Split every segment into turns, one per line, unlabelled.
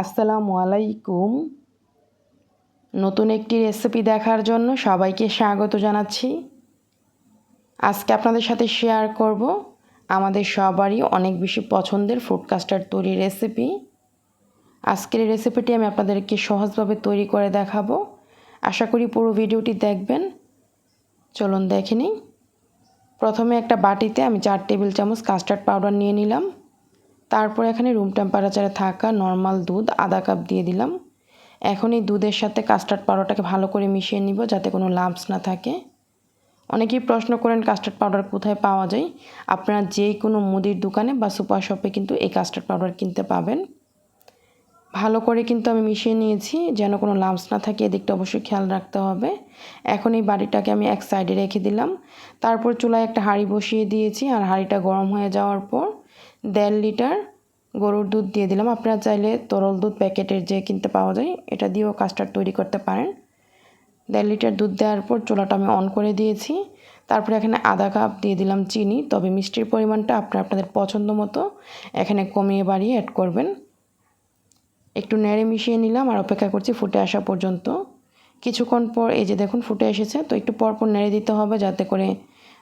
আসসালামু আলাইকুম। নতুন একটি রেসিপি দেখার জন্য সবাইকে স্বাগত জানাচ্ছি। আজকে আপনাদের সাথে শেয়ার করব আমাদের সবারই অনেক বেশি পছন্দের ফ্রুট কাস্টার্ড তৈরির রেসিপি। আজকের এই রেসিপিটি আমি আপনাদেরকে সহজভাবে তৈরি করে দেখাবো। আশা করি পুরো ভিডিওটি দেখবেন। চলুন দেখে নিই। প্রথমে একটা বাটিতে আমি 4 টেবিল চামচ কাস্টার্ড পাউডার নিয়ে নিলাম। তারপর এখানে রুম টেম্পারেচারে থাকা নর্মাল দুধ আধা কাপ দিয়ে দিলাম। এখন এই দুধের সাথে কাস্টার্ড পাউডারটাকে ভালো করে মিশিয়ে নিব যাতে কোনো লাম্পস না থাকে। অনেকেই প্রশ্ন করেন কাস্টার্ড পাউডার কোথায় পাওয়া যায়। আপনারা যে কোনো মুদির দোকানে বা সুপার শপে কিন্তু এই কাস্টার্ড পাউডার কিনতে পাবেন। ভালো করে কিন্তু আমি মিশিয়ে নিয়েছি যেন কোনো লাম্পস না থাকে, এদিকটা অবশ্যই খেয়াল রাখতে হবে। এখন এই বাটিটাকে আমি এক সাইডে রেখে দিলাম। তারপর চুলায় একটা হাঁড়ি বসিয়ে দিয়েছি আর হাঁড়িটা গরম হয়ে যাওয়ার পর 1.5 লিটার গরুর দুধ দিয়ে দিলাম। আপনারা চাইলে তরল দুধ প্যাকেটের যে কিনতে পাওয়া যায় এটা দিয়েও কাস্টার্ড তৈরি করতে পারেন। 1.5 লিটার দুধ দেওয়ার পর চুলাটা আমি অন করে দিয়েছি। তারপরে এখানে আধা কাপ দিয়ে দিলাম চিনি, তবে মিষ্টির পরিমাণটা আপনাদের পছন্দ মতো এখানে কমিয়ে বাড়িয়ে অ্যাড করবেন। একটু নেড়ে মিশিয়ে নিলাম আর অপেক্ষা করছি ফুটে আসা পর্যন্ত। কিছুক্ষণ পর এই যে দেখুন ফুটে এসেছে, তো একটু পরপর নেড়ে দিতে হবে যাতে করে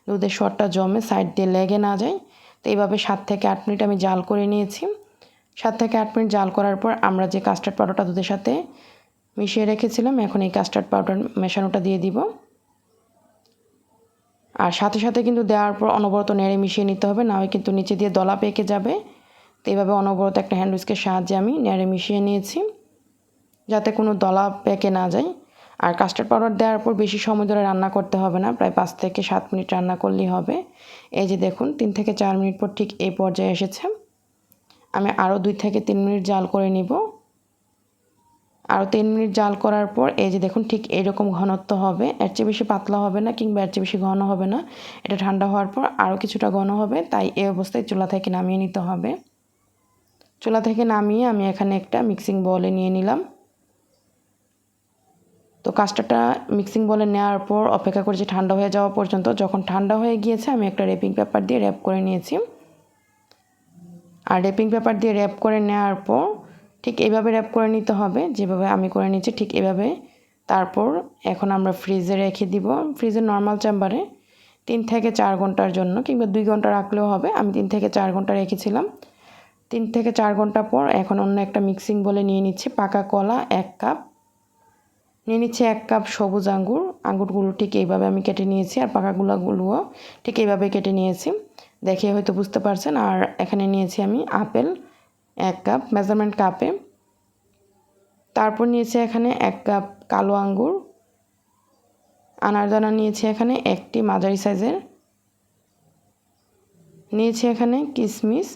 দুধের সরটা জমে সাইড দিয়ে লেগে না যায়। তো এইভাবে 7 থেকে 8 মিনিট আমি জাল করে নিয়েছি। 7 থেকে 8 মিনিট জাল করার পর আমরা যে কাস্টার্ড পাউডারটা দুধের সাথে মিশিয়ে রেখেছিলাম এখন এই কাস্টার্ড পাউডার মেশানোটা দিয়ে দিব। আর সাথে সাথে কিন্তু দেওয়ার পর অনবরত নেড়ে মিশিয়ে নিতে হবে, না হয় কিন্তু নিচে দিয়ে দলা পেকে যাবে। তো এইভাবে অনবরত একটা হ্যান্ড উইস্কের সাহায্যে আমি নেড়ে মিশিয়ে নিয়েছি যাতে কোনো দলা পেকে না যায়। আর কাস্টার্ড পাউডার দেওয়ার পর বেশি সময় ধরে রান্না করতে হবে না, প্রায় 5 থেকে 7 মিনিট রান্না করলেই হবে। এই যে দেখুন 3 থেকে 4 মিনিট পর ঠিক এই পর্যায়ে এসেছে। আমি আরও 2 থেকে 3 মিনিট জাল করে নিব। আরও 3 মিনিট জাল করার পর এই যে দেখুন ঠিক এরকম ঘনত্ব হবে, এর চেয়ে বেশি পাতলা হবে না কিংবা এর চেয়ে বেশি ঘন হবে না। এটা ঠান্ডা হওয়ার পর আরও কিছুটা ঘন হবে, তাই এই অবস্থায় চুলা থেকে নামিয়ে নিতে হবে। চুলা থেকে নামিয়ে আমি এখানে একটা মিক্সিং বোলে নিয়ে নিলাম। তো কাস্টার্ডটা মিক্সিং বোলে নেওয়ার পর অপেক্ষা করেছি ঠান্ডা হয়ে যাওয়া পর্যন্ত। যখন ঠান্ডা হয়ে গিয়েছে আমি একটা র্যাপিং পেপার দিয়ে র্যাপ করে নিয়েছি। আর র্যাপিং পেপার দিয়ে র্যাপ করে নেওয়ার পর ঠিক এইভাবে র্যাপ করে নিতে হবে যেভাবে আমি করে নিয়েছি ঠিক এভাবে। তারপর এখন আমরা ফ্রিজে রেখে দিব, ফ্রিজের নর্মাল চেম্বারে 3 থেকে 4 ঘন্টার জন্য কিংবা 2 ঘন্টা রাখলেও হবে। আমি 3 থেকে 4 ঘন্টা রেখেছিলাম। 3 থেকে 4 ঘন্টা পর এখন অন্য একটা মিক্সিং বলে নিয়ে নিচ্ছি পাকা কলা 1 কাপ, নিয়ে নিচ্ছি 1 কাপ সবুজ আঙ্গুর। আঙ্গুরগুলো ঠিক এইভাবে আমি কেটে নিয়েছি আর পাকাগুলোও ঠিক এইভাবে কেটে নিয়েছি, দেখে হয়তো বুঝতে পারছেন। আর এখানে নিয়েছি আমি আপেল 1 কাপ মেজারমেন্ট কাপে। তারপর নিয়েছি এখানে 1 কাপ কালো আঙ্গুর। আনারদানা নিয়েছি এখানে একটি মাঝারি সাইজের। নিয়েছি এখানে কিশমিশ,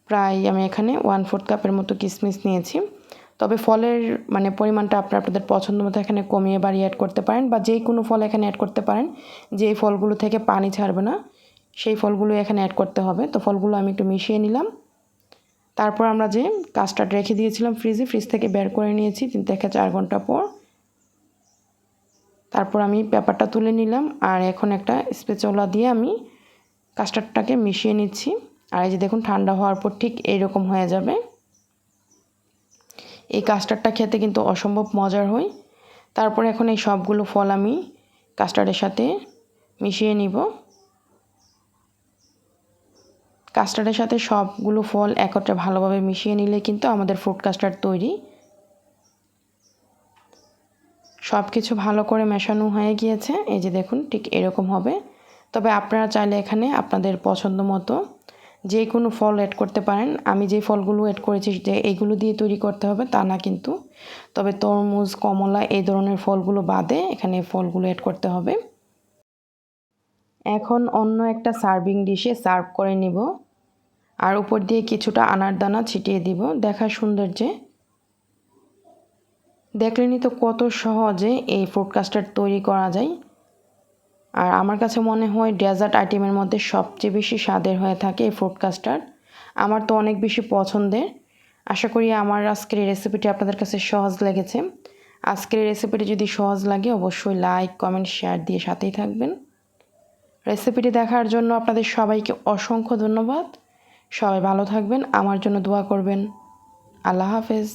প্রায় আমি এখানে 1/4 কাপের মতো কিশমিশ নিয়েছি। তবে ফলের পরিমাণটা আপনাদের পছন্দ মতো এখানে কমিয়ে বাড়িয়ে অ্যাড করতে পারেন বা যে কোনো ফল এখানে অ্যাড করতে পারেন। যে ফলগুলো থেকে পানি ছাড়বে না সেই ফলগুলো এখানে অ্যাড করতে হবে। তো ফলগুলো আমি একটু মিশিয়ে নিলাম। তারপর আমরা যে কাস্টার্ড রেখে দিয়েছিলাম ফ্রিজ থেকে বের করে নিয়েছি 3 থেকে 4 ঘন্টা পর। তারপর আমি পেপারটা তুলে নিলাম আর এখন একটা স্প্যাচুলা দিয়ে আমি কাস্টার্ডটাকে মিশিয়ে নিচ্ছি। আর এই যে দেখুন ঠান্ডা হওয়ার পর ঠিক এইরকম হয়ে যাবে। এই কাস্টার্ডটা খেতে কিন্তু অসম্ভব মজার হয়। তারপর এখন এই সবগুলো ফল আমি কাস্টার্ডের সাথে মিশিয়ে নিব। কাস্টার্ডের সাথে সবগুলো ফল একত্রে ভালোভাবে মিশিয়ে নিলে কিন্তু আমাদের ফ্রুট কাস্টার্ড তৈরি। সব কিছু ভালো করে মেশানো হয়ে গিয়েছে, এই যে দেখুন ঠিক এরকম হবে। তবে আপনারা চাইলে এখানে আপনাদের পছন্দ মতো যে কোনো ফল অ্যাড করতে পারেন। আমি যে ফলগুলো অ্যাড করেছি যে এইগুলো দিয়ে তৈরি করতে হবে তা না কিন্তু, তবে তরমুজ কমলা এই ধরনের ফলগুলো বাদে এখানে ফলগুলো অ্যাড করতে হবে। এখন অন্য একটা সার্ভিং ডিশে সার্ভ করে নিব আর উপর দিয়ে কিছুটা আনারদানা ছিটিয়ে দিব দেখার সৌন্দর্যে। দেখলেনই তো কত সহজে এই ফ্রুট কাস্টার্ড তৈরি করা যায়। আর আমার কাছে মনে হয় ডেজার্ট আইটেমের মধ্যে সবচেয়ে বেশি স্বাদের হয়ে থাকে এই ফ্রুট কাস্টার্ড। আমার তো অনেক বেশি পছন্দের। আশা করি আমার আজকের এই রেসিপিটি আপনাদের কাছে সহজ লেগেছে। আজকের এই রেসিপিটি যদি সহজ লাগে অবশ্যই লাইক কমেন্ট শেয়ার দিয়ে সাথেই থাকবেন। রেসিপিটি দেখার জন্য আপনাদের সবাইকে অসংখ্য ধন্যবাদ। সবাই ভালো থাকবেন, আমার জন্য দোয়া করবেন। আল্লাহ হাফেজ।